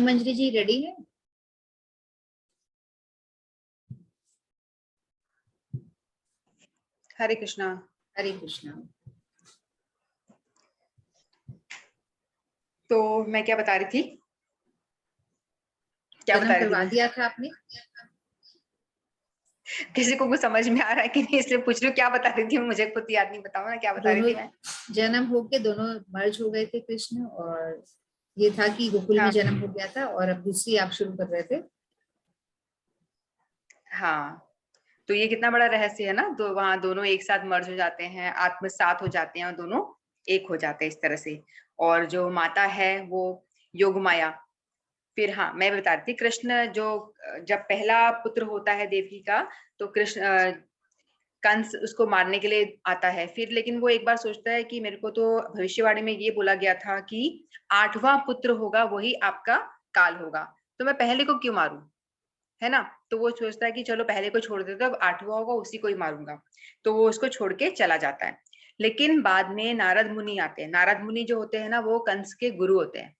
मंजरी जी ready है? हरे कृष्णा। हरे कृष्णा। तो मैं क्या बता रही थी? क्या जन्म बता रही थी करवा मैं? दिया था आपने? किसी को कुछ समझ में आ रहा है कि नहीं, इसलिए पूछ रही हूँ क्या बता रही थी। मुझे खुद याद नहीं, बताओ ना क्या बता रही दोनों थी मैं। जन्म होके दोनों मर्ज हो गए थे कृष्ण, और ये था कि गोकुल में हाँ जन्म हो गया था और अब दूसरी आप शुरू कर रहे थे। हाँ, तो ये कितना बड़ा रहस्य है ना। तो वहां दोनों एक साथ मर्ज हो जाते हैं, आत्मसात हो जाते हैं और दोनों एक हो जाते हैं इस तरह से। और जो माता है वो योग माया। फिर हाँ, मैं बता रही थी, कृष्ण जो जब पहला पुत्र होता है देवकी का, तो कृष्ण कंस उसको मारने के लिए आता है। फिर लेकिन वो एक बार सोचता है कि मेरे को तो भविष्यवाणी में ये बोला गया था कि 8वां पुत्र होगा वही आपका काल होगा, तो मैं पहले को क्यों मारूं, है ना। तो वो सोचता है कि चलो पहले को छोड़ देते, अब 8वां होगा उसी को ही मारूंगा। तो वो उसको छोड़ के चला जाता है। लेकिन बाद में नारद मुनि आते हैं। नारद मुनि जो होते हैं ना, वो कंस के गुरु होते हैं।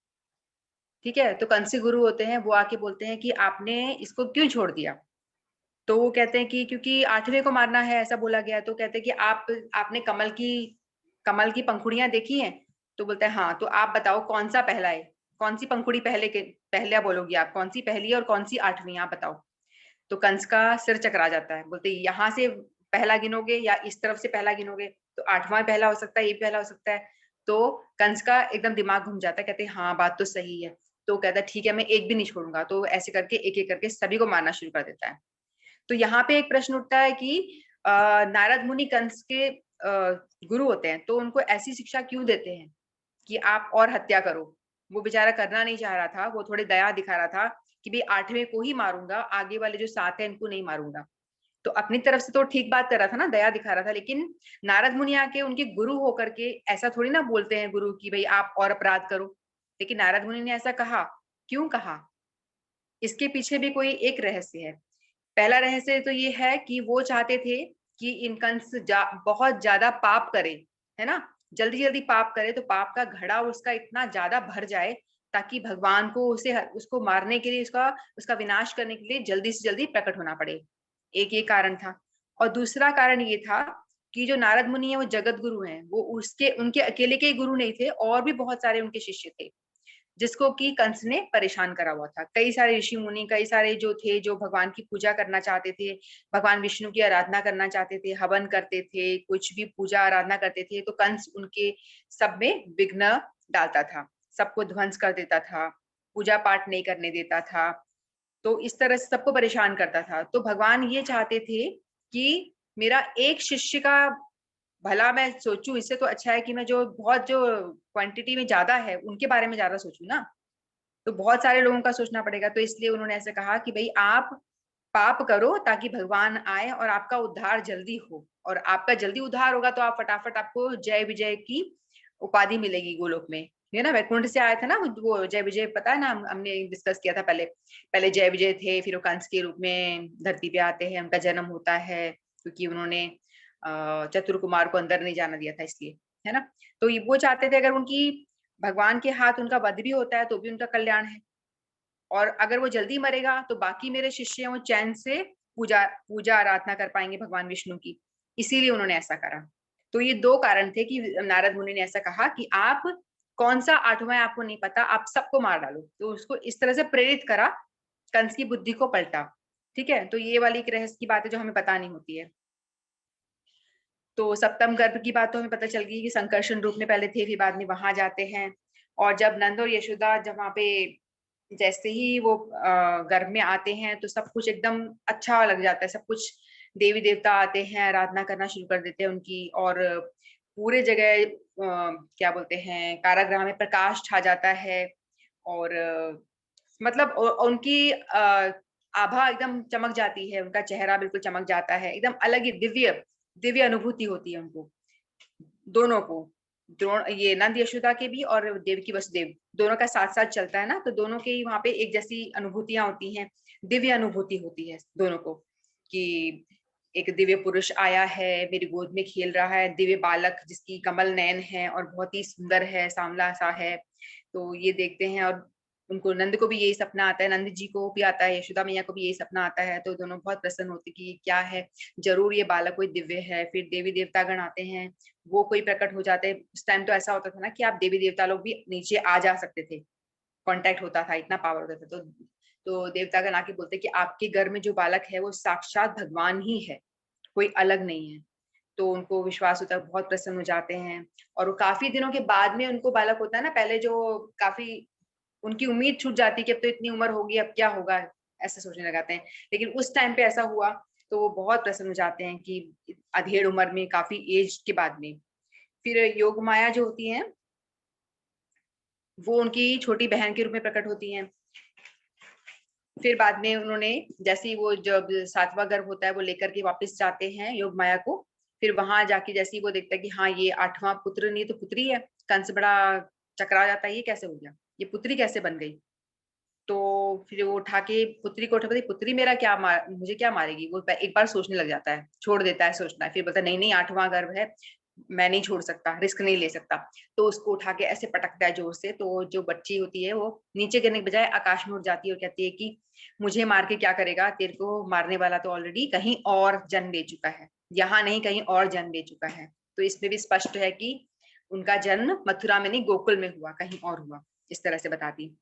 ठीक है, तो कंस के गुरु होते हैं। वो आके बोलते हैं कि आपने इसको क्यों छोड़ दिया। तो वो कहते हैं कि क्योंकि 8वें को मारना है ऐसा बोला गया है। तो कहते हैं कि आपने कमल की पंखुड़ियां देखी हैं। तो बोलते हैं हाँ, तो आप बताओ कौन सा पहला है, कौन सी पंखुड़ी पहले बोलोगी आप, कौन सी पहली है और कौन सी 8वीं, आप बताओ। तो कंस का सिर चकरा जाता है। बोलते यहाँ से पहला गिनोगे या इस तरफ से पहला गिनोगे, तो 8वां पहला हो सकता है, ये पहला हो सकता है। तो कंस का एकदम दिमाग घूम जाता है। कहते हैं हाँ, बात तो सही है। तो कहता है ठीक है, मैं एक भी नहीं छोड़ूंगा। तो ऐसे करके एक एक करके सभी को मारना शुरू कर देता है। तो यहाँ पे एक प्रश्न उठता है कि नारद मुनि कंस के गुरु होते हैं, तो उनको ऐसी शिक्षा क्यों देते हैं कि आप और हत्या करो। वो बेचारा करना नहीं चाह रहा था, वो थोड़े दया दिखा रहा था कि भाई 8वें को ही मारूंगा, आगे वाले जो 7 है इनको नहीं मारूंगा। तो अपनी तरफ से तो ठीक बात कर रहा था ना, दया दिखा रहा था। लेकिन नारद मुनि आके उनके गुरु होकर के ऐसा थोड़ी ना बोलते हैं गुरु की भाई आप और अपराध करो। लेकिन नारद मुनि ने ऐसा कहा। क्यों कहा? इसके पीछे भी कोई एक रहस्य है। पहला रहस्य तो ये है कि वो चाहते थे कि इन कंस बहुत ज्यादा पाप करे, है ना, जल्दी जल्दी पाप करे, तो पाप का घड़ा उसका इतना ज्यादा भर जाए ताकि भगवान को उसको मारने के लिए, उसका उसका विनाश करने के लिए जल्दी से जल्दी प्रकट होना पड़े। एक ये कारण था। और दूसरा कारण ये था कि जो नारद मुनि है वो जगत गुरु हैं। वो उसके उनके अकेले के ही गुरु नहीं थे, और भी बहुत सारे उनके शिष्य थे जिसको कि कंस ने परेशान करा हुआ था। कई सारे ऋषि मुनि, कई सारे जो थे, जो भगवान की पूजा करना चाहते थे, भगवान विष्णु की आराधना करना चाहते थे, हवन करते थे, कुछ भी पूजा आराधना करते थे, तो कंस उनके सब में विघ्न डालता था, सबको ध्वंस कर देता था, पूजा पाठ नहीं करने देता था। तो इस तरह से सबको परेशान करता था। तो भगवान ये चाहते थे कि मेरा एक शिष्य का भला मैं सोचूं, इससे तो अच्छा है कि मैं जो क्वांटिटी में ज्यादा है उनके बारे में ज्यादा सोचूं ना। तो बहुत सारे लोगों का सोचना पड़ेगा। तो इसलिए उन्होंने ऐसे कहा कि भाई आप पाप करो ताकि भगवान आए और आपका उद्धार जल्दी हो, और आपका जल्दी उद्धार होगा तो आप फटाफट, आपको जय विजय की उपाधि मिलेगी गोलोक में। ये ना वैकुंठ से आया था ना वो जय विजय, पता है ना, हमने डिस्कस किया था पहले। पहले जय विजय थे, फिर वो कंस के रूप में धरती पे आते हैं, उनका जन्म होता है क्योंकि उन्होंने चतुर कुमार को अंदर नहीं जाना दिया था इसलिए, है ना। तो वो चाहते थे अगर उनकी भगवान के हाथ उनका वध भी होता है तो भी उनका कल्याण है, और अगर वो जल्दी मरेगा तो बाकी मेरे शिष्य हैं वो चैन से पूजा पूजा आराधना कर पाएंगे भगवान विष्णु की। इसीलिए उन्होंने ऐसा करा। तो ये दो कारण थे कि नारद मुनि ने ऐसा कहा कि आप कौन सा 8वां है आपको नहीं पता, आप सबको मार डालो। तो उसको इस तरह से प्रेरित करा, कंस की बुद्धि को पलटा। ठीक है, तो ये वाली एक रहस्य की बात है जो हमें पता नहीं होती है। तो सप्तम गर्भ की बात तो हमें पता चल गई कि संकर्षण रूप में पहले थे, फिर बाद में वहां जाते हैं। और जब नंद और यशोदा जब वहां पे जैसे ही वो गर्भ में आते हैं तो सब कुछ एकदम अच्छा लग जाता है। सब कुछ देवी देवता आते हैं, आराधना करना शुरू कर देते हैं उनकी, और पूरे जगह क्या बोलते हैं, कारागृह में प्रकाश छा जाता है। और मतलब उनकी आभा एकदम चमक जाती है, उनका चेहरा बिल्कुल चमक जाता है, एकदम अलग ही दिव्य दिव्य अनुभूति होती है उनको दोनों को। ये नंद यशोदा के भी और देवकी वसुदेव दोनों का साथ साथ चलता है ना, तो दोनों के ही वहां पे एक जैसी अनुभूतियां होती हैं, दिव्य अनुभूति होती है दोनों को कि एक दिव्य पुरुष आया है, मेरी गोद में खेल रहा है, दिव्य बालक जिसकी कमल नयन है और बहुत ही सुंदर है, सांवला सा है। तो ये देखते हैं। और उनको नंद को भी यही सपना आता है, नंद जी को भी आता है, यशोदा मैया को भी यही सपना आता है। तो दोनों बहुत प्रसन्न होते कि ये क्या है, जरूर ये बालक कोई दिव्य है। फिर देवी देवता गण आते हैं, वो कोई प्रकट हो जाते हैं। उस टाइम तो ऐसा होता था ना कि आप देवी देवता लोग भी नीचे आ जा सकते थे, कांटेक्ट होता था, इतना पावर होता था। तो देवतागण आके बोलते कि आपके घर में जो बालक है वो साक्षात भगवान ही है, कोई अलग नहीं है। तो उनको विश्वास होता है, बहुत प्रसन्न हो जाते हैं। और वो काफी दिनों के बाद में उनको बालक होता है ना, पहले जो काफी उनकी उम्मीद छूट जाती है कि अब तो इतनी उम्र होगी, अब क्या होगा, ऐसे सोचने लगाते हैं। लेकिन उस टाइम पे ऐसा हुआ तो वो बहुत प्रसन्न हो जाते हैं कि अधेड़ उम्र में, काफी एज के बाद में। फिर योग माया जो होती है वो उनकी छोटी बहन के रूप में प्रकट होती हैं। फिर बाद में उन्होंने, जैसे ही वो जब 7वां गर्भ होता है वो लेकर के वापस जाते हैं योग माया को। फिर वहां जाके जैसे ही वो देखता है कि हाँ ये 8वां पुत्र नहीं तो पुत्री है, कंस बड़ा चकरा जाता है, ये कैसे हो गया, ये पुत्री कैसे बन गई। तो फिर वो उठा के पुत्री को उठा, पुत्री मेरा क्या मुझे क्या मारेगी, वो एक बार सोचने लग जाता है, छोड़ देता है सोचना है। फिर बोलता है नहीं नहीं 8वां गर्भ है, मैं नहीं छोड़ सकता, रिस्क नहीं ले सकता। तो उसको उठा के ऐसे पटकता है जोर से, तो जो बच्ची होती है वो नीचे गिरने के बजाय आकाश में उड़ जाती है और कहती है कि मुझे मार के क्या करेगा, तेरे को मारने वाला तो ऑलरेडी कहीं और जन्म ले चुका है, यहाँ नहीं कहीं और जन्म ले चुका है। तो इसमें भी स्पष्ट है कि उनका जन्म मथुरा में नहीं गोकुल में हुआ, कहीं और हुआ, इस तरह से बताती।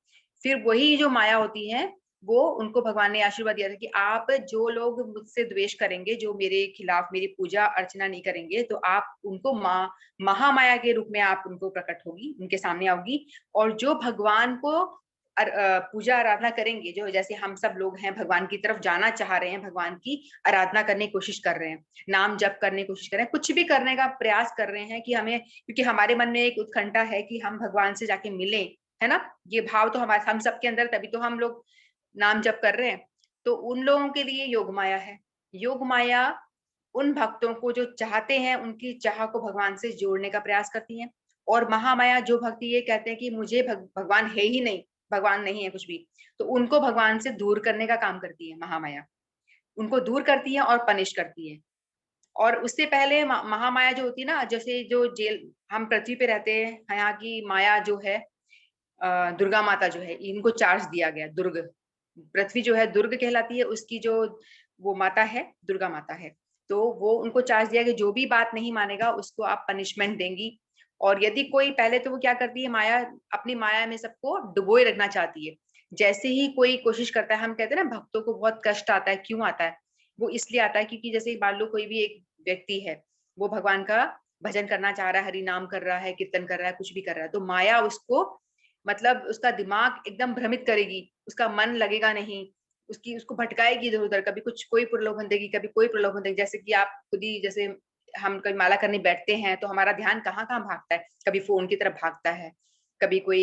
फिर वही जो माया होती है वो उनको भगवान ने आशीर्वाद दिया था कि आप जो लोग मुझसे द्वेष करेंगे, जो मेरे खिलाफ मेरी पूजा अर्चना नहीं करेंगे, तो आप उनको महामाया के रूप में आप उनको प्रकट होगी, उनके सामने आओगी। और जो भगवान को पूजा आराधना करेंगे, जो जैसे हम सब लोग हैं भगवान की तरफ जाना चाह रहे हैं, भगवान की आराधना करने की कोशिश कर रहे हैं, नाम जप करने की कोशिश कर रहे हैं, कुछ भी करने का प्रयास कर रहे हैं कि हमें, क्योंकि हमारे मन में एक उत्कंठा है कि हम भगवान से जाके मिले, है ना, ये भाव तो हमारे हम सबके अंदर, तभी तो हम लोग नाम जप कर रहे हैं। तो उन लोगों के लिए योग माया है। योग माया उन भक्तों को जो चाहते हैं, उनकी चाह को भगवान से जोड़ने का प्रयास करती है। और महामाया जो भक्ति ये कहते हैं कि मुझे भगवान है ही नहीं, भगवान नहीं है कुछ भी, तो उनको भगवान से दूर करने का काम करती है महामाया, उनको दूर करती है और पनिश करती है। और उससे पहले महामाया जो होती है ना, जैसे जो जेल, हम पृथ्वी पे रहते हैं, यहाँ की माया जो है, दुर्गा माता जो है, इनको चार्ज दिया गया, दुर्ग, पृथ्वी जो है दुर्ग कहलाती है, उसकी जो वो माता है दुर्गा माता है। तो वो उनको चार्ज दिया कि जो भी बात नहीं मानेगा उसको आप पनिशमेंट देंगी। और यदि कोई, पहले तो वो क्या करती है माया, अपनी माया में सबको डुबोए रखना चाहती है। जैसे ही कोई कोशिश करता है, हम कहते हैं ना भक्तों को बहुत कष्ट आता है, क्यों आता है, वो इसलिए आता है क्योंकि जैसे मान लो कोई भी एक व्यक्ति है, वो भगवान का भजन करना चाह रहा है, हरि नाम कर रहा है, कीर्तन कर रहा है, कुछ भी कर रहा है, तो माया उसको, मतलब उसका दिमाग एकदम भ्रमित करेगी, उसका मन लगेगा नहीं, उसकी उसको भटकाएगी इधर उधर, कभी कुछ कोई प्रलोभन देगी, कभी कोई प्रलोभन देगी। जैसे कि आप खुद ही, जैसे हम कभी माला करने बैठते हैं तो हमारा ध्यान कहाँ कहाँ भागता है, कभी फोन की तरफ भागता है, कभी कोई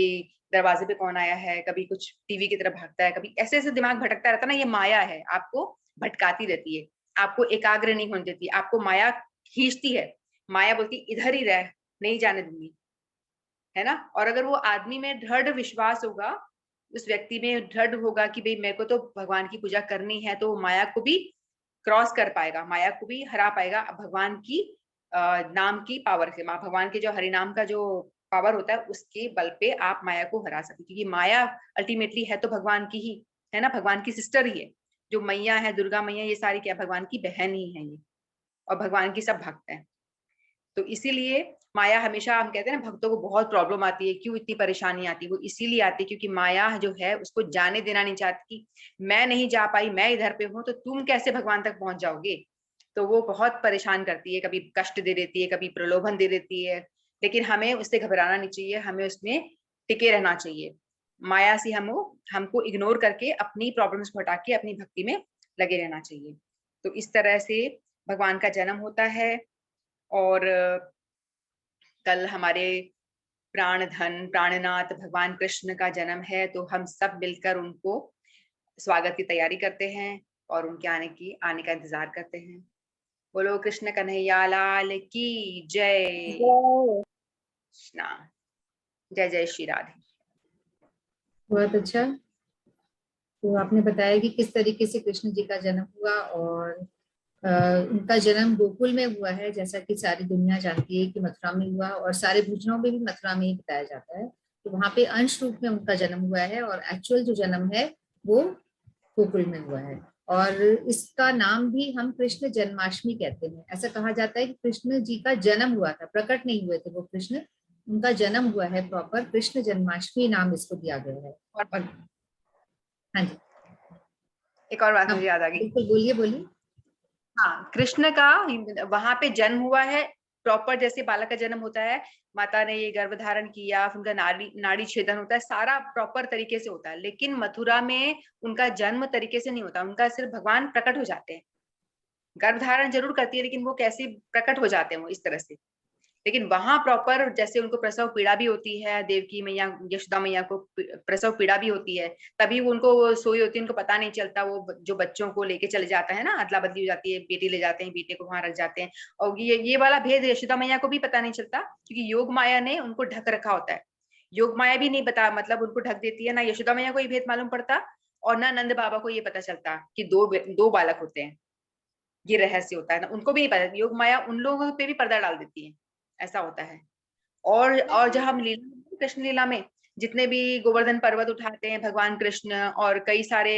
दरवाजे पे कौन आया है, कभी कुछ टीवी की तरफ भागता है, कभी ऐसे ऐसे दिमाग भटकता रहता है ना। ये माया है, आपको भटकाती रहती है, आपको एकाग्र नहीं होने देती, आपको माया खींचती है। माया बोलती इधर ही रह, नहीं जाने दूंगी, है ना। और अगर वो आदमी में दृढ़ विश्वास होगा, उस व्यक्ति में दृढ़ होगा कि भाई मेरे को तो भगवान की पूजा करनी है, तो माया को भी क्रॉस कर पाएगा, माया को भी हरा पाएगा भगवान की नाम की पावर से। भगवान के जो हरि नाम का जो पावर होता है उसके बल पे आप माया को हरा सकते, क्योंकि माया अल्टीमेटली है तो भगवान की ही, है ना, भगवान की सिस्टर ही है। जो मैया है, दुर्गा मैया, ये सारी क्या भगवान की बहन ही है ये, और भगवान की सब भक्त हैं। तो इसीलिए माया हमेशा, हम कहते हैं ना भक्तों को बहुत प्रॉब्लम आती है, क्यों इतनी परेशानी आती है, वो इसीलिए आती है क्योंकि माया जो है उसको जाने देना नहीं चाहती कि मैं नहीं जा पाई, मैं इधर पे हूँ तो तुम कैसे भगवान तक पहुंच जाओगे। तो वो बहुत परेशान करती है, कभी कष्ट दे देती है, कभी प्रलोभन दे देती है। लेकिन हमें उससे घबराना नहीं चाहिए, हमें उसमें टिके रहना चाहिए। माया से हमको इग्नोर करके अपनी प्रॉब्लम्स को हटा के अपनी भक्ति में लगे रहना चाहिए। तो इस तरह से भगवान का जन्म होता है। और कल हमारे प्राण धन प्राणनाथ भगवान कृष्ण का जन्म है, तो हम सब मिलकर उनको स्वागत की तैयारी करते हैं और उनके आने का इंतजार करते हैं। बोलो कृष्ण कन्हैया लाल की जय। कृष्णा, जय जय श्री राधे। बहुत अच्छा। तो आपने बताया कि किस तरीके से कृष्ण जी का जन्म हुआ, और उनका जन्म गोकुल में हुआ है, जैसा कि सारी दुनिया जानती है कि मथुरा में हुआ, और सारे भजनों में भी मथुरा में ही बताया जाता है। तो वहां पे अंश रूप में उनका जन्म हुआ है और एक्चुअल जो जन्म है वो गोकुल में हुआ है। और इसका नाम भी हम कृष्ण जन्माष्टमी कहते हैं। ऐसा कहा जाता है कि कृष्ण जी का जन्म हुआ था, प्रकट नहीं हुए थे वो कृष्ण, उनका जन्म हुआ है प्रॉपर, कृष्ण जन्माष्टमी नाम इसको दिया गया है। और और हाँ जी, एक और बात मुझे आप याद आ गई। बिल्कुल बोलिए बोलिए। हाँ, कृष्ण का वहां पे जन्म हुआ है प्रॉपर, जैसे बालक का जन्म होता है, माता ने ये गर्भ धारण किया, फिर उनका नाड़ी नाड़ी छेदन होता है, सारा प्रॉपर तरीके से होता है। लेकिन मथुरा में उनका जन्म तरीके से नहीं होता, उनका सिर्फ भगवान प्रकट हो जाते हैं। गर्भ धारण जरूर करती है, लेकिन वो कैसे प्रकट हो जाते हैं वो इस तरह से। लेकिन वहां प्रॉपर जैसे उनको प्रसव पीड़ा भी होती है, देवकी मैया यशोदा मैया को प्रसव पीड़ा भी होती है, तभी वो उनको सोई होती है, उनको पता नहीं चलता, वो जो बच्चों को लेके चले जाता है ना, अदला बदली हो जाती है, बेटी ले जाते हैं, बेटे को वहां रख जाते हैं। और ये वाला भेद यशोदा मैया को भी पता नहीं चलता, क्योंकि योग माया ने उनको ढक रखा होता है। योग माया भी नहीं बता, मतलब उनको ढक देती है, ना यशोदा मैया को ये भेद मालूम पड़ता, और ना नंद बाबा को ये पता चलता कि दो बालक होते हैं। ये रहस्य होता है ना, उनको भी नहीं पता, योग माया उन लोगों पे भी पर्दा डाल देती है, ऐसा होता है। और जब हम लीला, कृष्ण लीला में जितने भी गोवर्धन पर्वत उठाते हैं भगवान कृष्ण, और कई सारे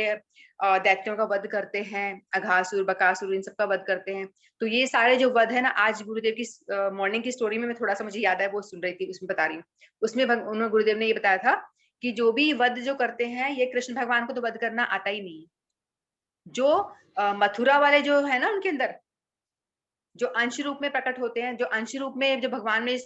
दैत्यों का वध करते हैं, अघासुर बकासुर इन सब का वध करते हैं, तो ये सारे जो वध है ना, आज गुरुदेव की मॉर्निंग की स्टोरी में मैं थोड़ा सा मुझे याद है, वो सुन रही थी, उसमें बता रही हूँ। उसमें उन्होंने गुरुदेव ने ये बताया था कि जो भी वध जो करते हैं, ये कृष्ण भगवान को तो वध करना आता ही नहीं है। जो मथुरा वाले जो है ना, उनके अंदर जो अंश रूप में प्रकट होते हैं, जो अंश रूप में जो भगवान में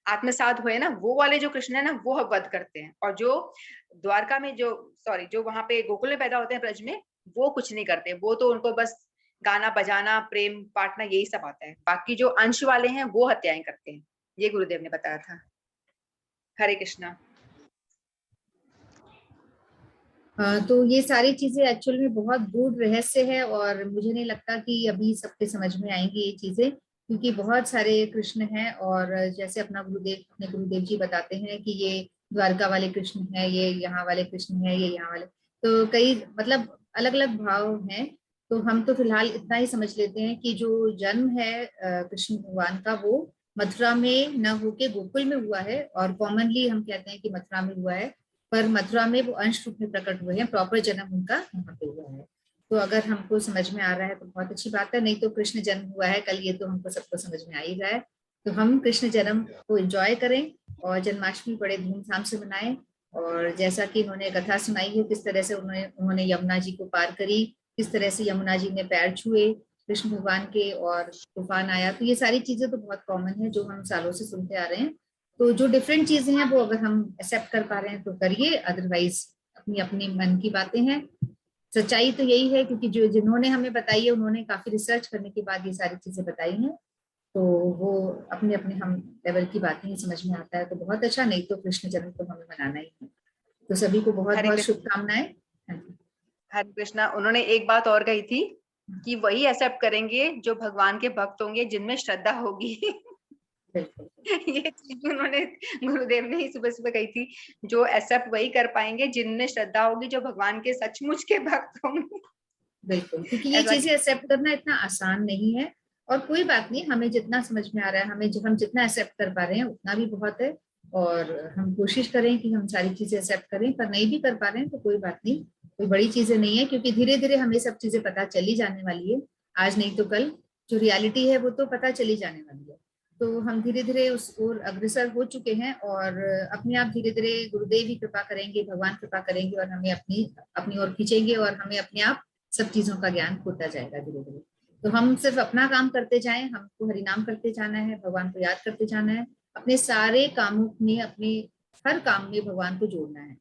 आत्मसात हुए ना, वो वाले जो कृष्ण है ना, वो वध करते हैं। और जो द्वारका में जो सॉरी जो वहां पे गोकुल में पैदा होते हैं ब्रज में, वो कुछ नहीं करते, वो तो उनको बस गाना बजाना प्रेम बांटना यही सब आता है। बाकी जो अंश वाले हैं वो हत्याएं करते हैं, ये गुरुदेव ने बताया था। हरे कृष्णा। तो ये सारी चीजें एक्चुअल में बहुत गूढ़ रहस्य है और मुझे नहीं लगता कि अभी सबके समझ में आएंगी ये चीजें, क्योंकि बहुत सारे कृष्ण हैं। और जैसे अपने गुरुदेव जी बताते हैं कि ये द्वारका वाले कृष्ण है, ये यहाँ वाले कृष्ण है, ये यहाँ वाले, तो कई मतलब अलग अलग भाव हैं। तो हम तो फिलहाल इतना ही समझ लेते हैं कि जो जन्म है कृष्ण भगवान का, वो मथुरा में न होके गोकुल में हुआ है। और कॉमनली हम कहते हैं कि मथुरा में हुआ है, पर मथुरा में वो अंश रूप में प्रकट हुए हैं, प्रॉपर जन्म उनका वहां पे हुआ है। तो अगर हमको समझ में आ रहा है तो बहुत अच्छी बात है, नहीं तो कृष्ण जन्म हुआ है कल, ये तो हमको सबको समझ में आ ही रहा है। तो हम कृष्ण जन्म को एंजॉय करें और जन्माष्टमी बड़े धूमधाम से मनाएं। और जैसा कि उन्होंने कथा सुनाई है, किस तरह से उन्होंने यमुना जी को पार करी, किस तरह से यमुना जी ने पैर छुए कृष्ण भगवान के और तूफान आया, तो ये सारी चीजें तो बहुत कॉमन है जो हम सालों से सुनते आ रहे हैं। तो जो डिफरेंट चीजें हैं वो अगर हम एक्सेप्ट कर पा रहे हैं तो करिए, अदरवाइज अपनी अपनी मन की बातें हैं। सच्चाई तो यही है, क्योंकि जो जिन्होंने हमें बताई है उन्होंने काफी रिसर्च करने के बाद ये सारी चीजें बताई हैं। तो वो अपने अपने हम लेवल की बातें ही समझ में आता है तो बहुत अच्छा, नहीं तो कृष्ण जन्म तो हमें मनाना ही है। तो सभी को बहुत हरे बहुत कृष्ण। शुभकामनाएं। हाँ जी। हरे कृष्णा। उन्होंने एक बात और कही थी कि वही एक्सेप्ट करेंगे जो भगवान के भक्त होंगे, जिनमें श्रद्धा होगी। बिल्कुल ये चीज उन्होंने, गुरुदेव ने ही सुबह सुबह कही थी, जो एक्सेप्ट वही कर पाएंगे जिनमें श्रद्धा होगी, जो भगवान के सचमुच के भक्त होंगे। बिल्कुल, क्योंकि ये ऐसा चीजें एक्सेप्ट करना इतना आसान नहीं है। और कोई बात नहीं, हमें जितना समझ में आ रहा है, हम जितना एक्सेप्ट कर पा रहे हैं उतना भी बहुत है। और हम कोशिश करें कि हम सारी चीजें एक्सेप्ट करें, पर नहीं भी कर पा रहे हैं तो कोई बात नहीं, कोई बड़ी चीजें नहीं है, क्योंकि धीरे धीरे हमें सब चीजें पता चली जाने वाली है। आज नहीं तो कल जो रियलिटी है वो तो पता चली जाने वाली है। तो हम धीरे धीरे उस ओर अग्रसर हो चुके हैं और अपने आप धीरे धीरे गुरुदेव ही कृपा करेंगे, भगवान कृपा करेंगे और हमें अपनी अपनी ओर खींचेंगे और हमें अपने आप सब चीजों का ज्ञान होता जाएगा धीरे धीरे। तो हम सिर्फ अपना काम करते जाएं, हमको हरिनाम करते जाना है, भगवान को याद करते जाना है, अपने सारे कामों में, अपने हर काम में भगवान को जोड़ना है,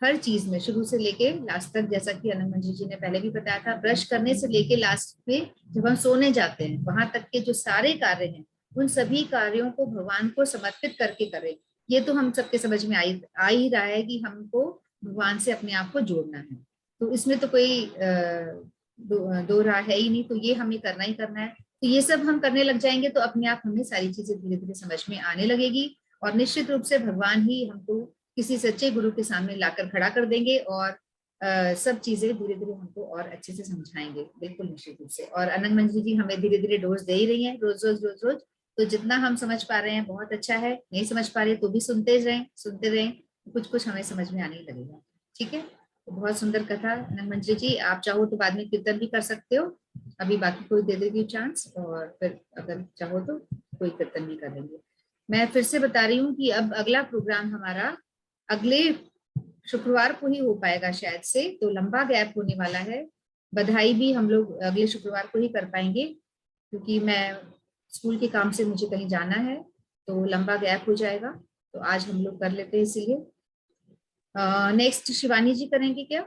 हर चीज में शुरू से लेके लास्ट तक। जैसा कि आनंद मंजी जी ने पहले भी बताया था, ब्रश करने से लेके लास्ट में जब हम सोने जाते हैं वहां तक के जो सारे कार्य हैं, उन सभी कार्यों को भगवान को समर्पित करके करें। ये तो हम सबके समझ में आ ही रहा है कि हमको भगवान से अपने आप को जोड़ना है। तो इसमें तो कोई दो राह है ही नहीं, तो ये हमें करना ही करना है। तो ये सब हम करने लग जाएंगे तो अपने आप हमें सारी चीजें धीरे धीरे समझ में आने लगेगी। और निश्चित रूप से भगवान ही हमको किसी सच्चे गुरु के सामने लाकर खड़ा कर देंगे और सब चीजें धीरे धीरे हमको और अच्छे से समझाएंगे, बिल्कुल निश्चित रूप से। और आनंद मंजी जी हमें धीरे धीरे डोज दे ही रही है, रोज रोज रोज रोज। तो जितना हम समझ पा रहे हैं बहुत अच्छा है, नहीं समझ पा रहे तो भी सुनते रहें, कुछ कुछ हमें समझ में आने लगेगा। ठीक है, तो बहुत सुंदर कथा। मंजरी जी, आप चाहो तो बाद में कीर्तन भी कर सकते हो, अभी बाकी कोई दे देगी चांस, और फिर अगर चाहो तो कोई कीर्तन भी कर लेंगे। मैं फिर से बता रही हूँ कि अब अगला प्रोग्राम हमारा अगले शुक्रवार को ही हो पाएगा शायद से, तो लंबा गैप होने वाला है। बधाई भी हम लोग अगले शुक्रवार को ही कर पाएंगे, क्योंकि मैं स्कूल के काम से मुझे कहीं जाना है, तो लंबा गैप हो जाएगा। तो आज हम लोग कर लेते हैं इसीलिए। नेक्स्ट शिवानी जी करेंगे क्या?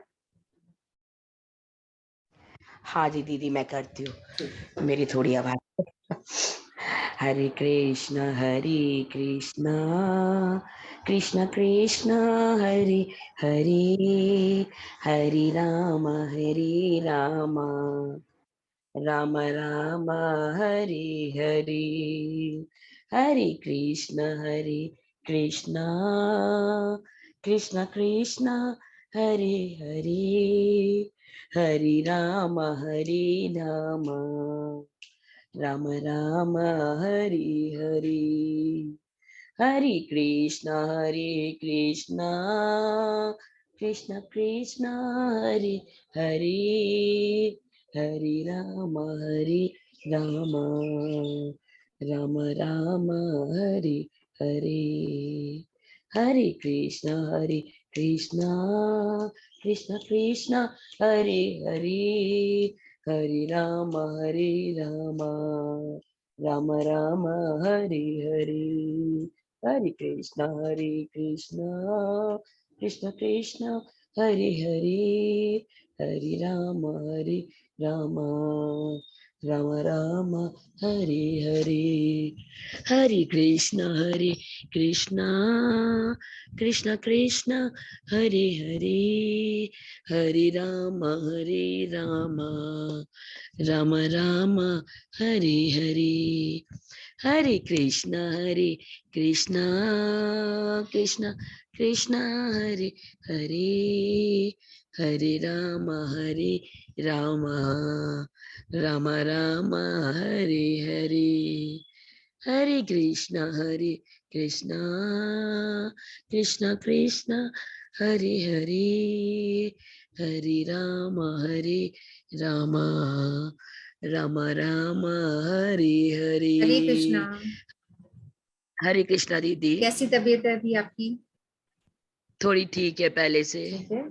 हाँ जी दीदी, मैं करती हूँ, ठीक। मेरी थोड़ी आवाज। हरे कृष्ण कृष्ण कृष्ण हरे हरे, हरे राम राम राम हरे हरे, हरे कृष्ण कृष्ण कृष्ण कृष्ण हरे हरे, हरे राम राम राम हरे हरे, हरे कृष्ण कृष्ण कृष्ण हरे हरे, हरे राम राम राम हरे हरे, हरे कृष्ण कृष्ण कृष्ण हरे हरे, हरे राम राम राम हरे हरे, हरे कृष्ण कृष्ण कृष्ण हरे हरे, हरे राम राम राम हरे हरे, हरे कृष्ण कृष्ण कृष्ण हरे हरे, हरे राम राम राम हरे हरे, हरे कृष्ण कृष्ण कृष्ण हरे हरे, हरे राम राम राम हरे हरे, हरे कृष्ण कृष्ण कृष्ण हरे हरे, हरे राम राम राम हरे हरे, हरे कृष्णा। हरे कृष्णा दीदी। कैसी तबीयत है अभी आपकी? थोड़ी ठीक है पहले से। ठीक है।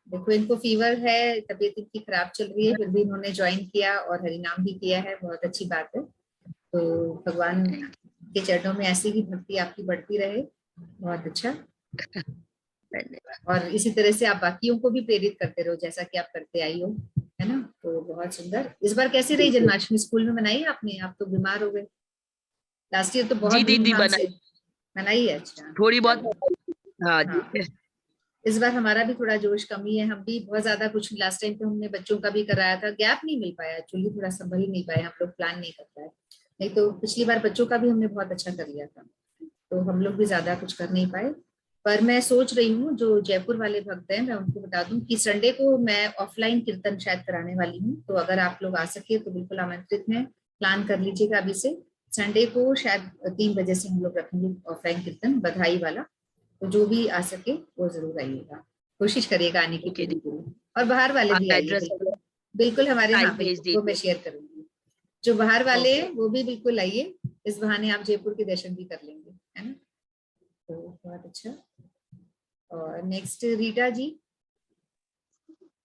देखो, इनको फीवर है, तबीयत इनकी खराब चल रही है, फिर भी इन्होंने ज्वाइन किया और हरिनाम भी किया है, बहुत अच्छी बात है। तो भगवान के चरणों में ऐसी ही भक्ति आपकी बढ़ती रहे। बहुत अच्छा। धन्यवाद। और इसी तरह से आप बाकियों को भी प्रेरित करते रहो, जैसा कि आप करते आई हो, है ना? तो बहुत सुंदर। इस बार कैसी रही जन्माष्टमी? स्कूल में मनाई आपने? आप तो बीमार हो गए। लास्ट ईयर तो बहुत जी दीदी धूमधाम बनाई, से मनाई है। अच्छा, थोड़ी बहुत। चलो। हाँ हाँ, जी। इस बार हमारा भी थोड़ा जोश कमी है, हम भी बहुत ज्यादा कुछ, लास्ट टाइम तो हमने बच्चों का भी कराया था, गैप नहीं मिल पाया एक्चुअली, थोड़ा संभल ही नहीं पाए हम लोग, प्लान नहीं कर पाए। नहीं तो पिछली बार बच्चों का भी हमने बहुत अच्छा कर लिया था, तो हम लोग भी ज्यादा कुछ कर नहीं पाए। पर मैं सोच रही हूँ, जो जयपुर वाले भक्त हैं, मैं उनको बता दूं कि संडे को मैं ऑफलाइन कीर्तन शायद कराने वाली हूँ, तो अगर आप लोग आ सके तो बिल्कुल आमंत्रित हैं। प्लान कर लीजिएगा अभी से। संडे को शायद 3 बजे से हम लोग रखेंगे ऑफलाइन कीर्तन, बधाई वाला। तो जो भी आ सके वो जरूर आइएगा, कोशिश करिएगा आने की ओके पूरी दीदी, पूरी। और बाहर वाले भी आप आइए एड्रेस बिल्कुल। बिल्कुल हमारे, हाँ टाइम भेज बिल्कुल, वो मैं दीजिए। शेयर करूंगी। जो बाहर वाले ओके। हैं वो भी बिल्कुल आइए, इस बहाने आप जयपुर के दर्शन भी कर लेंगे, है ना? तो बहुत अच्छा। और नेक्स्ट रीटा जी।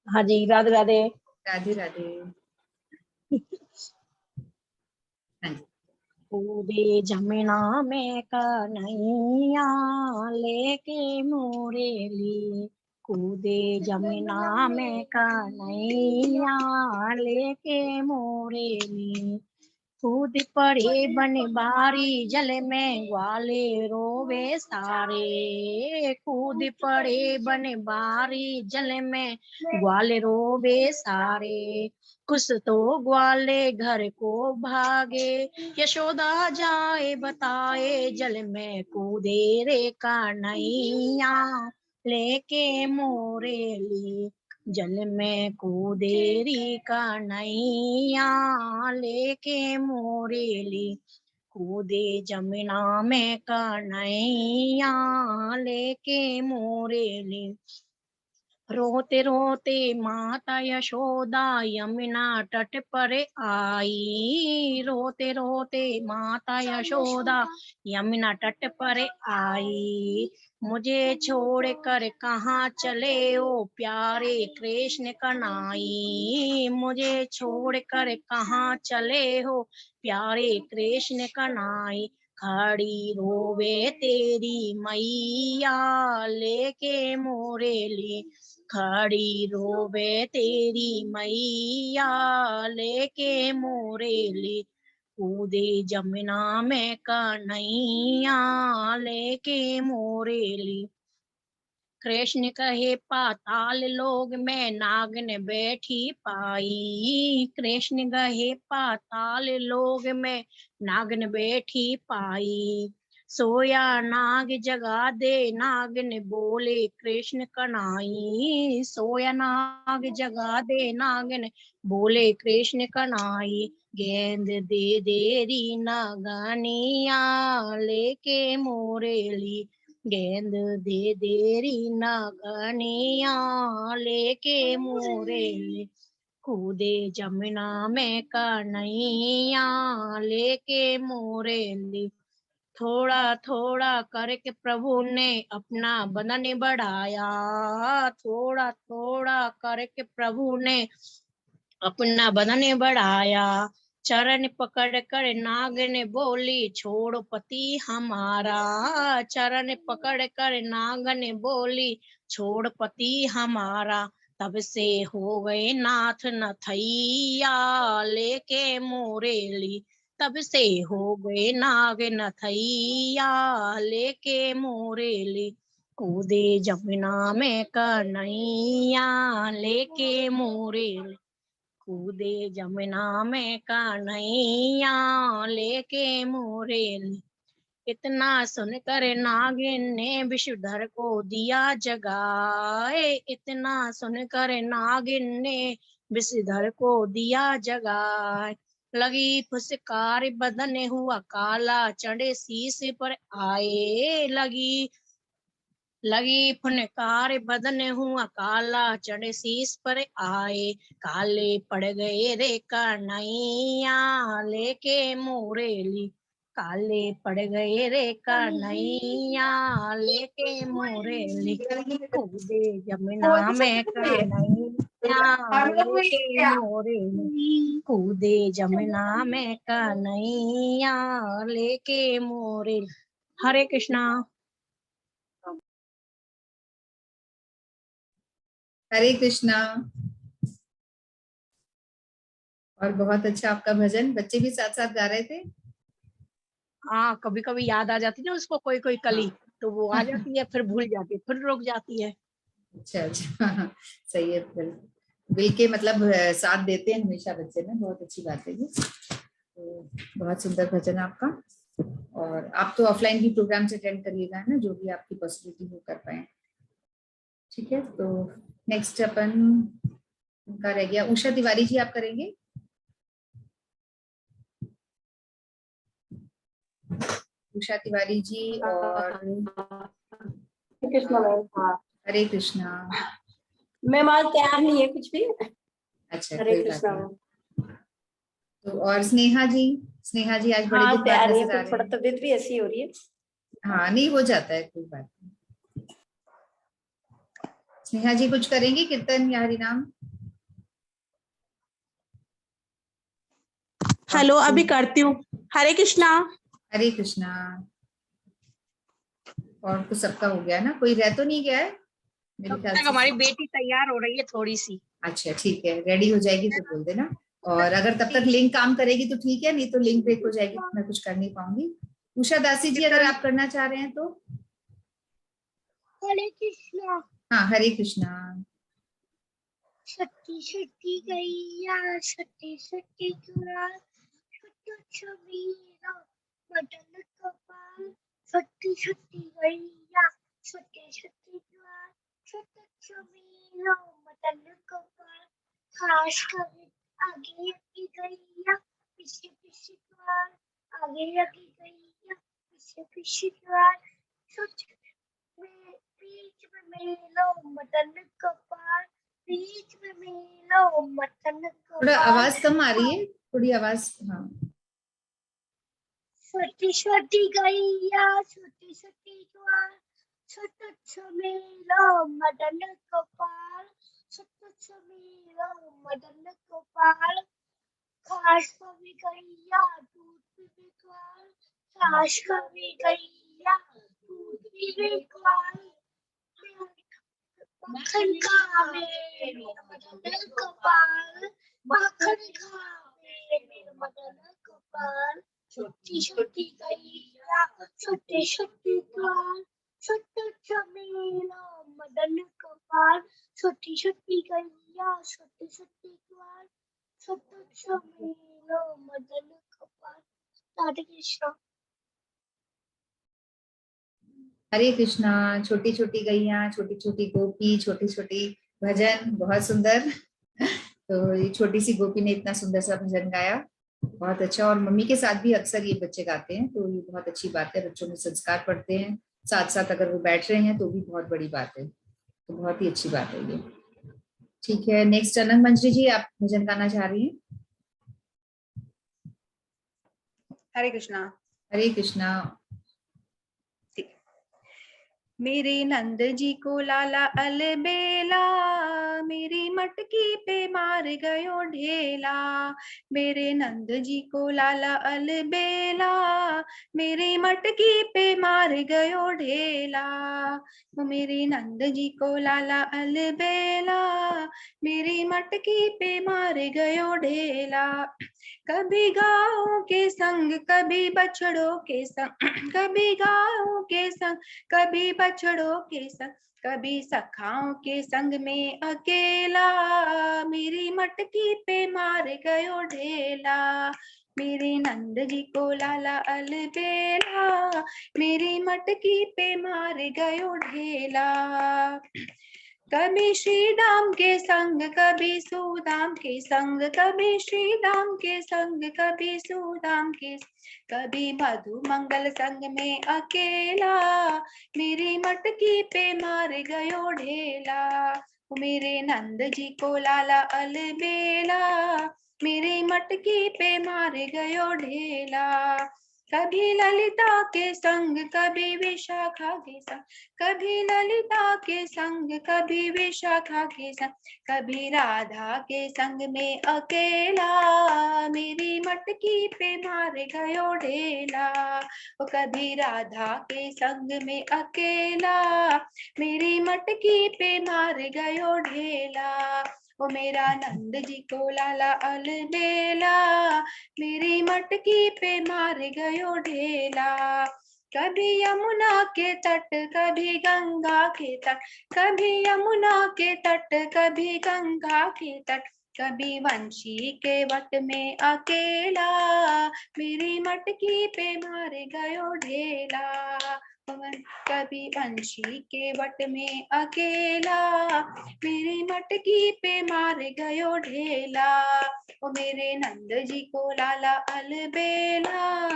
हाँ जी, राधे राधे। राधे राधे। हाँ जी। कूदे जमुना में कन्हैया लेके मोरेली, कूदे जमुना में कन्हैया लेके मोरेली, कूद पड़े बन बारी जल में ग्वाले रोवे सारे, कूद पड़े बन बारी जल में ग्वाले रोवे सारे, कुछ तो ग्वाले घर को भागे, यशोदा जाए बताए जल में कूदे रे कन्हैया लेके मोरेली, जल में कूदेरी कन्हैया लेके मोरेली, कूदे जमुना में कन्हैया लेके मोरेली। रोते रोते माता यशोदा यमुना तट पर आई। रोते रोते माता यशोदा यमुना तट पर आई। मुझे छोड़ कर कहाँ चले ओ प्यारे कृष्ण कन्हैया। मुझे छोड़ कर कहाँ चले हो प्यारे कृष्ण कन्हैया। खड़ी रोवे तेरी मैया लेके मोरेली। खड़ी रोवे तेरी मैया लेके मोरेली। कूदे जमुना में कन्हैया लेके मोरेली। कृष्ण कहे पाताल लोक में नागन बैठी पाई। कृष्ण कहे पाताल लोक में नागन बैठी पाई। सोया नाग जगा दे नागन बोले कृष्ण कन्हैया। सोया नाग जगा दे नागन बोले कृष्ण कन्हैया। गेंद दे देरी नागनिया लेके मोरेली। गेंद दे देरी नागनिया लेके मोरेली। कूदे जमुना में कन्हैया लेके मोरेली। थोड़ा थोड़ा करके प्रभु ने अपना बदन बढ़ाया। थोड़ा थोड़ा करके प्रभु ने अपना बदन बढ़ाया। चरण पकड़ कर नाग ने बोली छोड़ो पति हमारा। चरण पकड़ कर नाग ने बोली छोड़ पति हमारा। तब से हो गए नाथ नथैया लेके मोरेली। तब से हो गए नाग नथैया लेके मोरेली। कूदे जमुना में कन्हैया लेके मोरेली। कूदे जमुना में कन्हैया लेके मोरेली। इतना सुनकर नागिन ने विषधर को दिया जगाए। इतना सुनकर नागिन ने विषधर को दिया जगाए। लगी फुसकार बदन हुआ काला चढ़े शीश पर आए। लगी फुनकार बदन हुआ काला चढ़े शीश पर आए। काले पड़ गए रे कन्हैया लेके मोरेली। काले पड़ गए रे कन्हैया लेके मोरेली। कूदे जमुना में कन्हैया लेके मोरेली। कूदे जमुना में कन्हैया लेके मोरेली। हरे कृष्णा। हरे कृष्णा। और बहुत अच्छा आपका भजन, बच्चे भी साथ साथ गा रहे थे। हाँ, कभी कभी याद आ जाती है ना उसको कोई कोई कली, तो वो आ जाती है, फिर भूल जाती है, फिर रुक जाती है। अच्छा अच्छा, सही है। फिर बिल के मतलब साथ देते हैं हमेशा बच्चे में, बहुत अच्छी बात है ये। तो बहुत सुंदर भजन आपका। और आप तो ऑफलाइन भी प्रोग्राम्स अटेंड करिएगा ना, जो भी आपकी पॉसिबिलिटी हो कर पाए। ठीक है, तो नेक्स्ट अपन उनका रह गया, उषा तिवारी जी आप करेंगे। उषा तिवारी जी। और कृष्णा मैम। हाँ, हरे कृष्णा। मैम आज तैयार नहीं है कुछ भी। अच्छा, हरे कोई बात कृष्णा नहीं। मैम। तो और स्नेहा जी, स्नेहा जी आज बड़े हाँ दिन बाद तैयार नहीं है, नजर आ कुछ रहे थोड़ा हैं। तबीयत भी ऐसी हो रही है। हाँ नहीं, हो जाता है, कोई बात नहीं। स्नेहा जी कुछ करेंगी कीर्तन या हरिनाम। हेलो, अभी करती हूँ। हरे कृष्णा। हरे कृष्णा। और तो सबका हो गया ना, कोई रह तो नहीं गया है मेरे तब ख्याल तक से। हमारी बेटी तैयार हो रही है थोड़ी सी। अच्छा ठीक है, रेडी हो जाएगी तो बोल देना। और अगर तब तक लिंक काम करेगी तो ठीक है, नहीं तो लिंक ब्रेक हो जाएगी, मैं कुछ कर नहीं पाऊंगी। उषा दासी जी अगर आप करना चाह रहे हैं तो। हरे कृष्णा। हाँ हरे कृष्णा। सती सती गैया सती सती चुरा सत्य छबीरा मदन कपाल। सती सती गैया सती सती चुरा सत्य छबीरा मदन कपाल। खास कर आगे की गैया पीछे पीछे द्वार आगे लगी गैया पीछे पीछे द्वार बीच में मिलो मदन कपाल बीच में मिलो मदन थोड़ा कपाल आवाज कम आ रही है, थोड़ी आवाज। हाँ, छोटी छोटी गैया छोटी छोटी द्वार छोटो मिलो मदन कपाल छोटो मिलो मदन कपाल खास कभी गैया दूध पीवे ग्वाल खास कभी गैया दूध पीवे ग्वाल मक्खन खावे मेरा मदन कपाल मक्खन खावे मेरा मदन कपाल छोटी छोटी गैया छोटे छोटे ग्वाल छोटो चमेला मदन कपाल छोटी छोटी गैया छोटे छोटे ग्वाल छोटो चमेला मदन कपाल। राधे कृष्णा। हरे कृष्णा। छोटी छोटी गैया, छोटी छोटी गोपी, छोटी छोटी भजन, बहुत सुंदर। तो ये छोटी सी गोपी ने इतना सुंदर सा भजन गाया, बहुत अच्छा। और मम्मी के साथ भी अक्सर ये बच्चे गाते हैं, तो ये बहुत अच्छी बात है। बच्चों में संस्कार पढ़ते हैं, साथ साथ अगर वो बैठ रहे हैं तो भी बहुत बड़ी बात है, तो बहुत ही अच्छी बात है ये। ठीक है, नेक्स्ट अनंत मंजरी जी, आप भजन गाना चाह रही हैं? हरे कृष्णा। हरे कृष्णा। मेरे नंद जी को लाला अलबेला मेरी मटकी पे मार गयो ढेला। मेरे नंद जी को लाला अलबेला मेरी मटकी पे मार गयो ढेला। मेरे नंद जी को लाला अलबेला मेरी मटकी पे मार गयो ढेला। कभी गायों के संग कभी बछड़ों के संग कभी गायों के संग कभी बछड़ों के संग कभी सखाओं के संग में अकेला। मेरी मटकी पे मार गयो ढेला। मेरे नंद जी को लाला अलबेला मेरी मटकी पे मार गयो ढेला। कभी श्री दाम के संग कभी सुदाम के संग कभी श्री दाम के संग कभी सुदाम के कभी मधु मंगल संग में अकेला। मेरी मटकी पे मार गयो ढेला। मेरे नंद जी को लाला अलबेला मेरी मटकी पे मार गयो ढेला। कभी ललिता के संग कभी विशाखा के संग कभी ललिता के संग कभी विशाखा के संग कभी राधा के संग में अकेला। मेरी मटकी पे मार गयो ढेला। कभी राधा के संग में अकेला मेरी मटकी पे मार गयो ढेला। ओ मेरा नंद जी को लाला अलबेला मेरी मटकी पे मार गयो ढेला। कभी यमुना के तट कभी गंगा के तट कभी यमुना के तट कभी गंगा के तट कभी वंशी के वट में अकेला। मेरी मटकी पे मार गयो ढेला। कभी वंशी के वट में अकेला मेरी मटकी पे मार गयो ढेला। ओ मेरे नंद जी को लाला अलबेला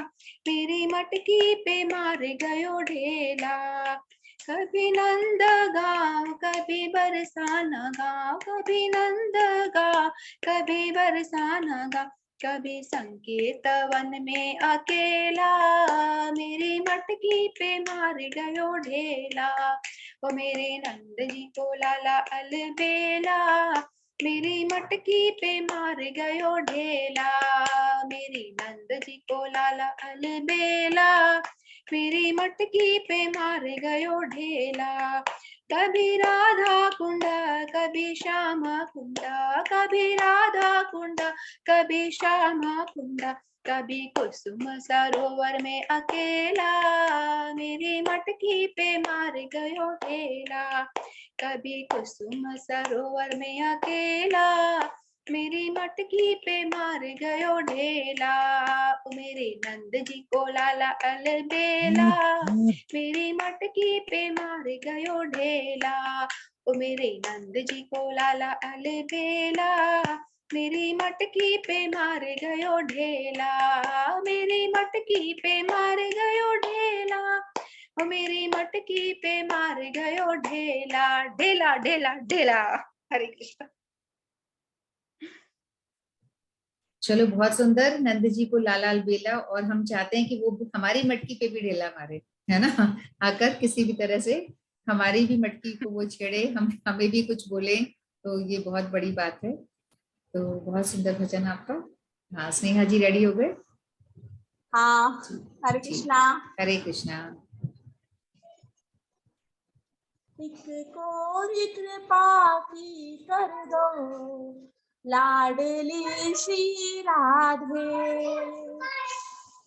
मेरी मटकी पे मार गयो ढेला। कभी नंद गाँव कभी बरसाना गाँव कभी नंद गाँव कभी बरसाना गाँव कभी संकेत वन में अकेला। मेरी मटकी पे मार गयो ढेला। ओ मेरे नंद जी को लाला अलबेला मेरी मटकी पे मार गयो ढेला। मेरी नंद जी को लाला अलबेला मेरी मटकी पे मार गयो ढेला। कभी राधा कुंडा कभी श्यामा कुंडा कभी राधा कुंडा कभी श्यामा कुंडा कभी कुसुम सरोवर में अकेला। मेरी मटकी पे मार गयो ढेला। कभी कुसुम सरोवर में अकेला मेरी मटकी पे मार गयो ढेला। मेरे नंद जी को लाला अलबेला मेरी मटकी पे मार गयो ढेला। ओ मेरे नंद जी को लाला अलबेला मेरी मटकी पे मार गयो ढेला, मेरी मटकी पे मार गयो ढेला, ओ मेरी मटकी पे मार गयो ढेला, ढेला ढेला ढेला। हरे कृष्ण। चलो बहुत सुंदर। नंद जी को लाल लाल बेला, और हम चाहते हैं कि वो हमारी मटकी पे भी ढेला मारे, है ना, आकर किसी भी तरह से हमारी भी मटकी को वो छेड़े, हम हमें भी कुछ बोले, तो ये बहुत बड़ी बात है। तो बहुत सुंदर भजन आपका। हाँ, स्नेहा जी रेडी हो गए? हाँ, हरे कृष्णा। हरे कृष्णा। एक कोरी कृपा की कर दो, लाडली श्री राधे।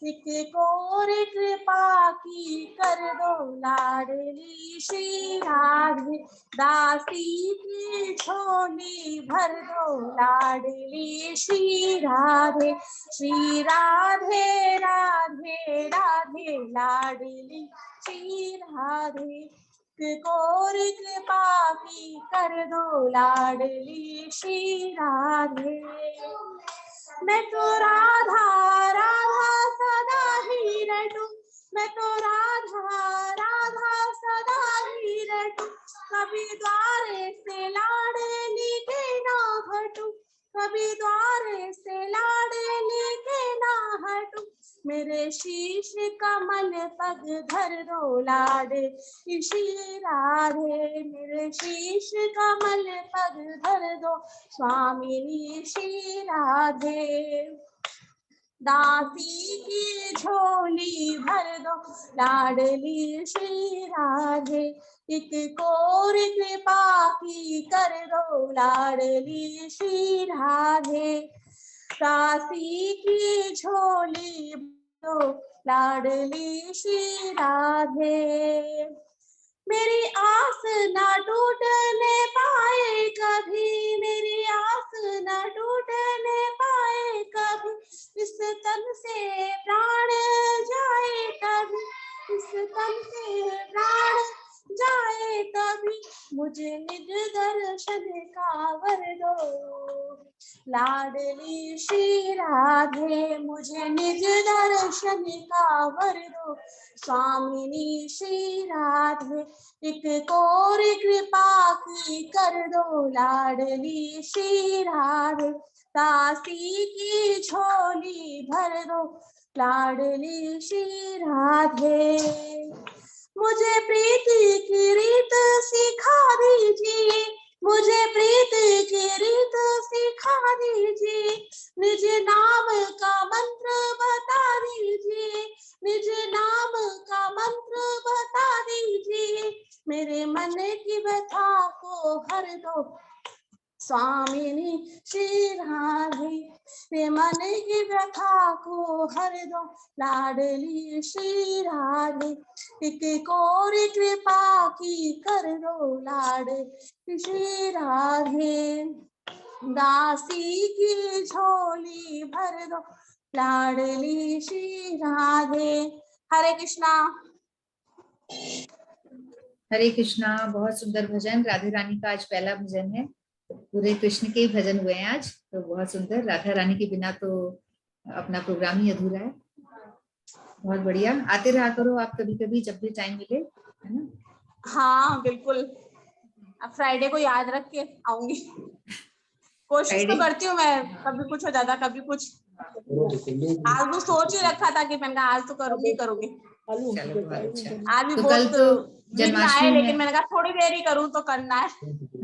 एक कोरी कृपा की कर दो, लाडली श्री राधे। दासी की झोली भर दो, लाडली श्री राधे। श्री राधे राधे राधे, लाडली श्री राधे। कोरी कृपा की कर दो, लाडली श्री राधे। मैं तो राधा राधा सदा ही रटूं, मैं तो राधा राधा सदा ही रटूं। कभी द्वारे से लाडली के ना हटूं, कभी द्वारे से लाडली के ना हटूं। मेरे शीश कमल पग धर दो, लाडली श्री राधे। मेरे शीश कमल पग धर दो, स्वामिनी श्री राधे। दासी की झोली भर दो, लाडली श्री राधे। एक कोरी कृपा की कर दो, लाडली श्री राधे। दासी की झोली भर दो, लाडली श्री राधे। मेरी आस ना टूटने पाए कभी, मेरी आस ना टूटने पाए कभी। इस तन से प्राण जाए तभी, इस तन से प्राण जाए तभी। मुझे निज दर्शन का वर दो, लाडली श्री राधे। मुझे निज दर्शन का वर दो, स्वामिनी श्री राधे। एक कोरी कृपा की कर दो, लाडली श्री राधे। दासी की झोली भर दो, लाडली श्री राधे। मुझे प्रीति की रीत सिखा दीजिए, मुझे प्रीति की रीत सिखा दीजिए। निज नाम का मंत्र बता दीजिए, निज नाम का मंत्र बता दीजिए। मेरे मन की व्यथा को हर दो, स्वामिनी श्री राधे। मेरे मन की व्यथा को हर दो, लाडली श्री राधे। एक कोरी कृपा की कर दो, लाडली श्री राधे। दासी की झोली भर दो, लाडली श्री राधे। हरे कृष्णा। हरे कृष्णा। बहुत सुंदर भजन। राधे रानी का आज पहला भजन है, पूरे कृष्ण के भजन हुए हैं आज, तो बहुत सुंदर। राधा रानी के बिना तो अपना प्रोग्राम ही अधूरा है। बहुत बढ़िया। आते रहा करो आप कभी कभी, जब भी टाइम मिले, है ना। हाँ बिल्कुल, अब फ्राइडे को याद रख के आऊंगी। कोशिश तो करती हूँ मैं, कभी कुछ हो जाता कभी कुछ। आज वो सोच ही रखा था कि मैंने कहा आज तो करूंगी करूंगी। चलो बहुत अच्छा। आज भी तो कल बहुत तो विघ्न आए, जन्माष्टमी लेकिन है। मैंने कहा थोड़ी देर ही करूँ तो करना है।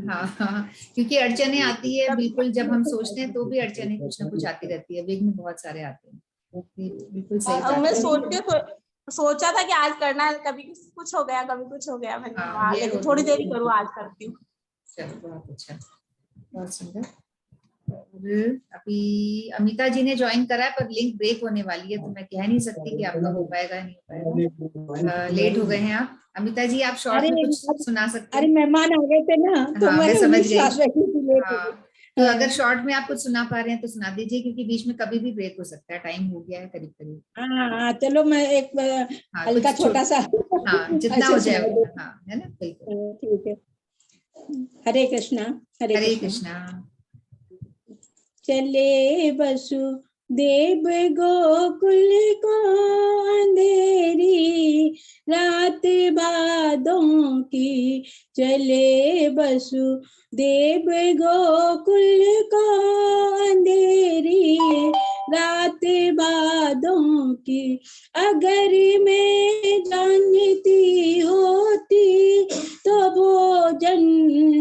हाँ हाँ, क्योंकि अड़चने आती है, बिल्कुल जब हम सोचते हैं तो भी अड़चने कुछ ना कुछ आती रहती है, विघ्न बहुत सारे आते हैं। बिल्कुल सही बात मैं है। सोचा था कि आज करना है, कभी कुछ हो गया कभी कुछ हो गया। मैंने कहा ये लेकिन थोड़ी देर ही करूँ, आज करती हूँ। चलो बहुत अच्छा, बहुत सुंदर। और अभी अमिता जी ने ज्वाइन करा है, पर लिंक ब्रेक होने वाली है, तो मैं कह नहीं सकती कि आपका हो पाएगा नहीं हो पाएगा। लेट हो गए हैं आप। अमिता जी आप शॉर्ट में कुछ सुना सकते हैं? अरे मेहमान आ गए थे ना, तो हाँ, मैं समझ गई। हाँ, तो अगर शॉर्ट में आप कुछ सुना पा रहे हैं तो सुना दीजिए, क्योंकि बीच में कभी भी ब्रेक हो सकता है, टाइम हो गया है करीब करीब। हाँ, चलो मैं एक हल्का छोटा सा, हाँ जितना हो जाए उतना, हाँ है ना, ठीक है। हरे कृष्णा। हरे कृष्णा। चले वसुदेव गोकुल को अंधेरी रात बादों की, चले वसुदेव गोकुल को अंधेरी रात बादों की। अगर मैं जानती होती तो भोजन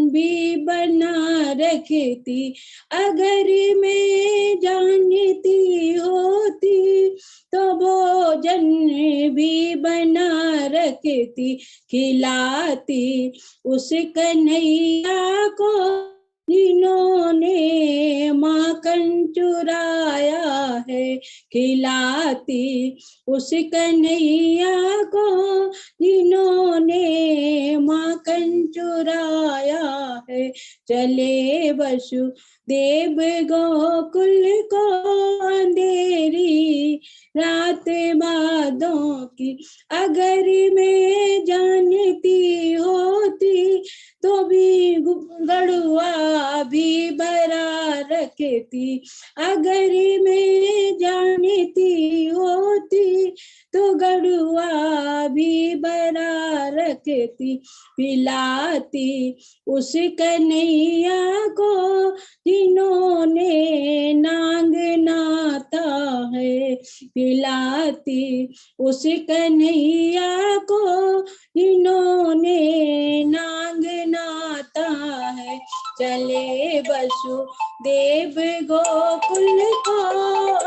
भी बना रखती, अगर मैं जानती होती तो भोजन भी बना रखती, खिलाती उस कन्हैया को जिन्होंने माखन चुराया है, खिलाती उस कन्हैया को जिन्होंने माखन चुराया है। चले वसुदेव गोकुल को अंधेरी रात बादों की, अगर मैं जानती होती तो भी गड़ुआ भी भरा रखती, अगर मैं जानती होती तो गड़ुआ भी भरा रखती, पिलाती उस कन्हैया को जिन्होंने नांग नाता है, पिलाती उस कन्हैया को जिन्होंने नांग नाता है। चले वसुदेव गोकुल को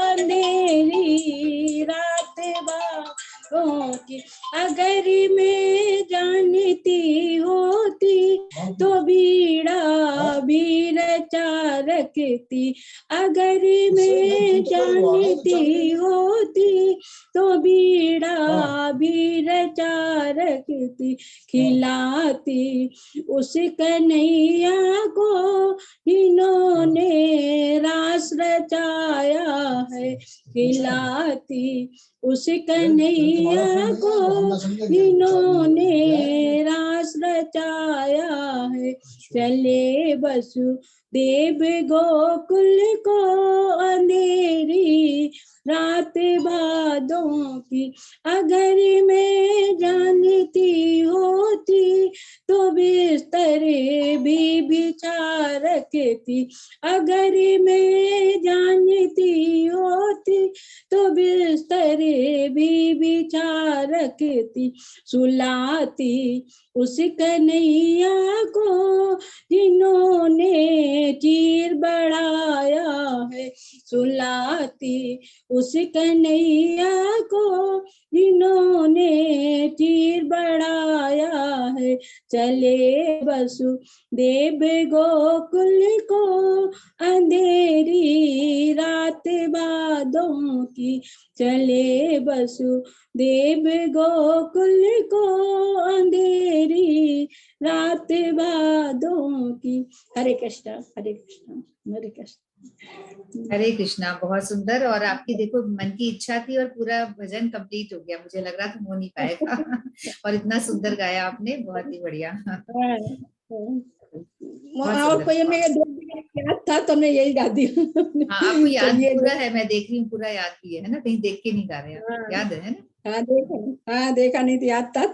अंधेरी रात बादों की, अगर मैं जानती होती तो बीड़ा भी रचा रखती, अगर मैं जानती होती तो बीड़ा भी रचा रखती, खिलाती उस कन्हैया को जिन्होंने रास रचाया है, खिलाती उस कन्हैया को जिन्होंने रास रचाया है। चले वसुदेव गोकुल को अंधेरी रात बादों की, अगर मैं जानती होती तो बिस्तर भी बिछा रखती, अगर मैं जानती होती तो बिस्तर भी बिछा रखती, सुलाती उस कन्हैया को जिन्होंने चीर बढ़ाया है, सुलाती उस कन्हैया को जिन्होंने चीर बढ़ाया है। चले वसुदेव गोकुल को अंधेरी रात बादों की, चले वसुदेव गोकुल को अंधेरी रात बादों की। हरे कृष्णा हरे कृष्णा हरे कृष्णा। हरे कृष्णा, बहुत सुंदर। और आपकी देखो मन की इच्छा थी और पूरा भजन कंप्लीट हो गया, मुझे लग रहा था हो नहीं पाएगा और इतना सुंदर गाया आपने, बहुत ही बढ़िया। और कोई मेरे याद था तो मैं यही गा दी। हाँ, आपको याद पूरा है, मैं देख रही हूँ, पूरा याद भी है ना, कहीं देख के नहीं गा रहे, याद है ना? हाँ देखा नहीं तो याद था